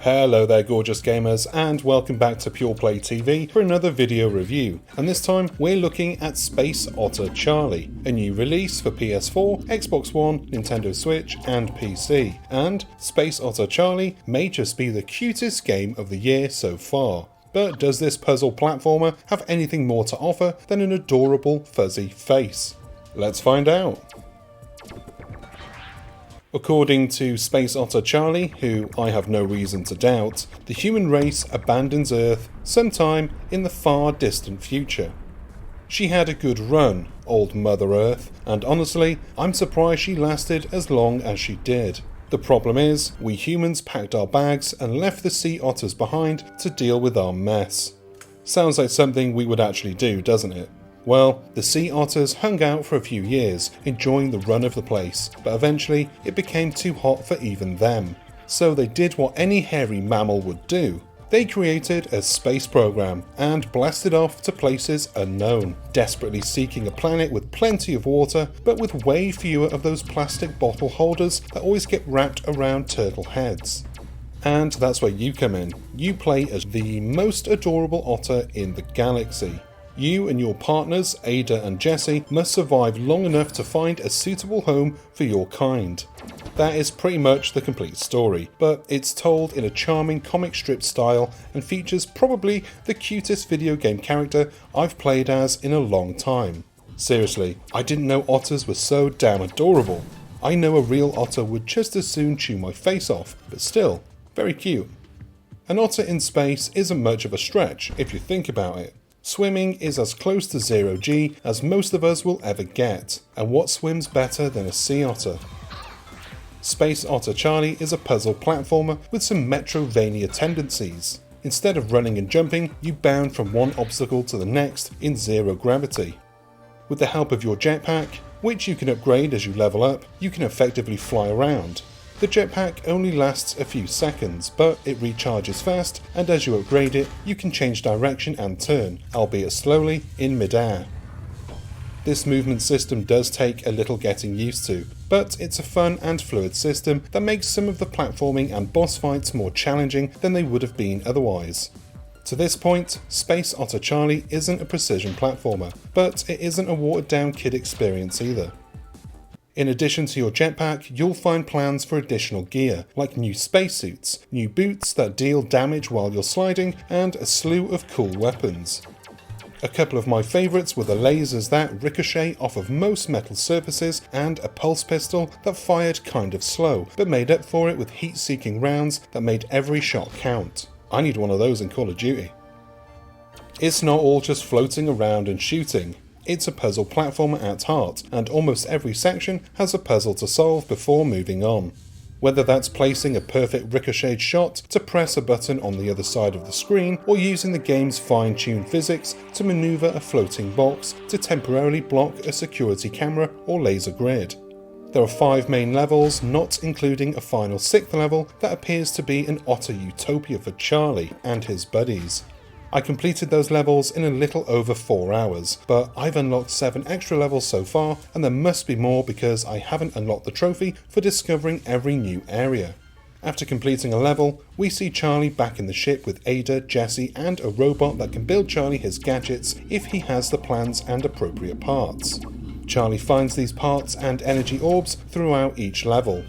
Hello there gorgeous gamers, and welcome back to Pure Play TV for another video review, and this time we're looking at Space Otter Charlie, a new release for PS4, Xbox One, Nintendo Switch and PC, and Space Otter Charlie may just be the cutest game of the year so far. But does this puzzle platformer have anything more to offer than an adorable fuzzy face? Let's find out. According to Space Otter Charlie, who I have no reason to doubt, the human race abandons Earth sometime in the far distant future. She had a good run, old Mother Earth, and honestly, I'm surprised she lasted as long as she did. The problem is, we humans packed our bags and left the sea otters behind to deal with our mess. Sounds like something we would actually do, doesn't it? Well, the sea otters hung out for a few years, enjoying the run of the place, but eventually it became too hot for even them. So they did what any hairy mammal would do. They created a space program and blasted off to places unknown, desperately seeking a planet with plenty of water, but with way fewer of those plastic bottle holders that always get wrapped around turtle heads. And that's where you come in. You play as the most adorable otter in the galaxy. You and your partners, Ada and Jessie, must survive long enough to find a suitable home for your kind. That is pretty much the complete story, but it's told in a charming comic strip style and features probably the cutest video game character I've played as in a long time. Seriously, I didn't know otters were so damn adorable. I know a real otter would just as soon chew my face off, but still, very cute. An otter in space isn't much of a stretch if you think about it. Swimming is as close to 0G as most of us will ever get, and what swims better than a sea otter? Space Otter Charlie is a puzzle platformer with some Metrovania tendencies. Instead of running and jumping, you bound from one obstacle to the next in zero gravity. With the help of your jetpack, which you can upgrade as you level up, you can effectively fly around. The jetpack only lasts a few seconds, but it recharges fast, and as you upgrade it, you can change direction and turn, albeit slowly, in mid-air. This movement system does take a little getting used to, but it's a fun and fluid system that makes some of the platforming and boss fights more challenging than they would have been otherwise. To this point, Space Otter Charlie isn't a precision platformer, but it isn't a watered-down kid experience either. In addition to your jetpack, you'll find plans for additional gear, like new spacesuits, new boots that deal damage while you're sliding, and a slew of cool weapons. A couple of my favourites were the lasers that ricochet off of most metal surfaces, and a pulse pistol that fired kind of slow, but made up for it with heat-seeking rounds that made every shot count. I need one of those in Call of Duty. It's not all just floating around and shooting. It's a puzzle platformer at heart, and almost every section has a puzzle to solve before moving on. Whether that's placing a perfect ricocheted shot to press a button on the other side of the screen, or using the game's fine-tuned physics to maneuver a floating box to temporarily block a security camera or laser grid. There are 5 main levels, not including a final 6th level that appears to be an otter utopia for Charlie and his buddies. I completed those levels in a little over 4 hours, but I've unlocked 7 extra levels so far, and there must be more because I haven't unlocked the trophy for discovering every new area. After completing a level, we see Charlie back in the ship with Ada, Jessie and a robot that can build Charlie his gadgets if he has the plans and appropriate parts. Charlie finds these parts and energy orbs throughout each level.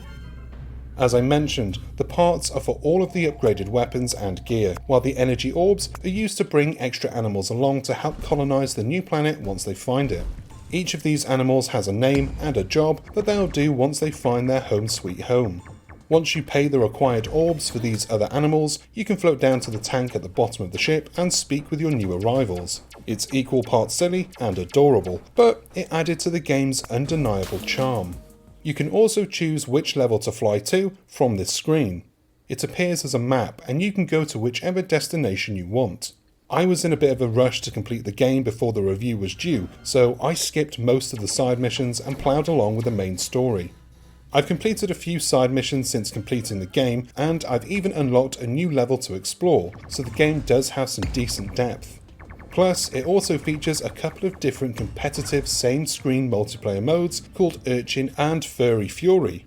As I mentioned, the parts are for all of the upgraded weapons and gear, while the energy orbs are used to bring extra animals along to help colonize the new planet once they find it. Each of these animals has a name and a job that they'll do once they find their home sweet home. Once you pay the required orbs for these other animals, you can float down to the tank at the bottom of the ship and speak with your new arrivals. It's equal parts silly and adorable, but it added to the game's undeniable charm. You can also choose which level to fly to from this screen. It appears as a map and you can go to whichever destination you want. I was in a bit of a rush to complete the game before the review was due, so I skipped most of the side missions and ploughed along with the main story. I've completed a few side missions since completing the game, and I've even unlocked a new level to explore, so the game does have some decent depth. Plus, it also features a couple of different competitive same-screen multiplayer modes called Urchin and Furry Fury.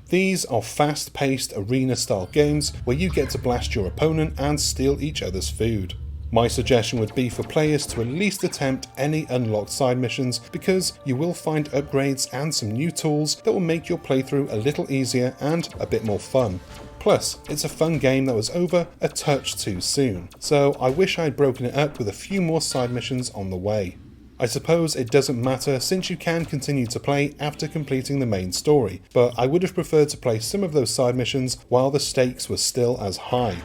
These are fast-paced arena-style games where you get to blast your opponent and steal each other's food. My suggestion would be for players to at least attempt any unlocked side missions, because you will find upgrades and some new tools that will make your playthrough a little easier and a bit more fun. Plus, it's a fun game that was over a touch too soon, so I wish I had broken it up with a few more side missions on the way. I suppose it doesn't matter since you can continue to play after completing the main story, but I would have preferred to play some of those side missions while the stakes were still as high.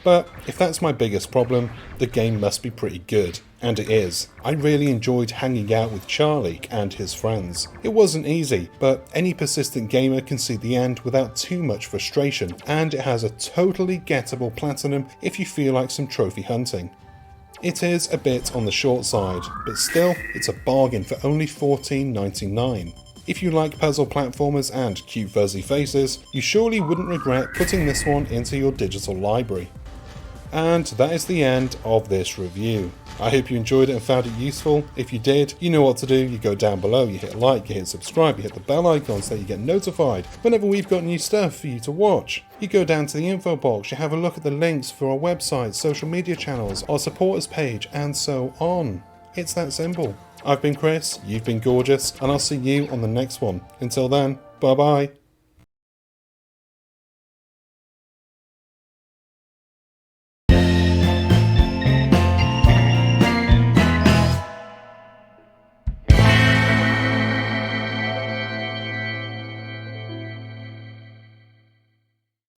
But if that's my biggest problem, the game must be pretty good. And it is. I really enjoyed hanging out with Charlie and his friends. It wasn't easy, but any persistent gamer can see the end without too much frustration, and it has a totally gettable platinum if you feel like some trophy hunting. It is a bit on the short side, but still, it's a bargain for only $14.99. If you like puzzle platformers and cute fuzzy faces, you surely wouldn't regret putting this one into your digital library. And that is the end of this review. I hope you enjoyed it and found it useful. If you did, you know what to do. You go down below, you hit like, you hit subscribe, you hit the bell icon so that you get notified whenever we've got new stuff for you to watch. You go down to the info box, you have a look at the links for our website, social media channels, our supporters page, and so on. It's that simple. I've been Chris, you've been gorgeous, and I'll see you on the next one. Until then, bye bye.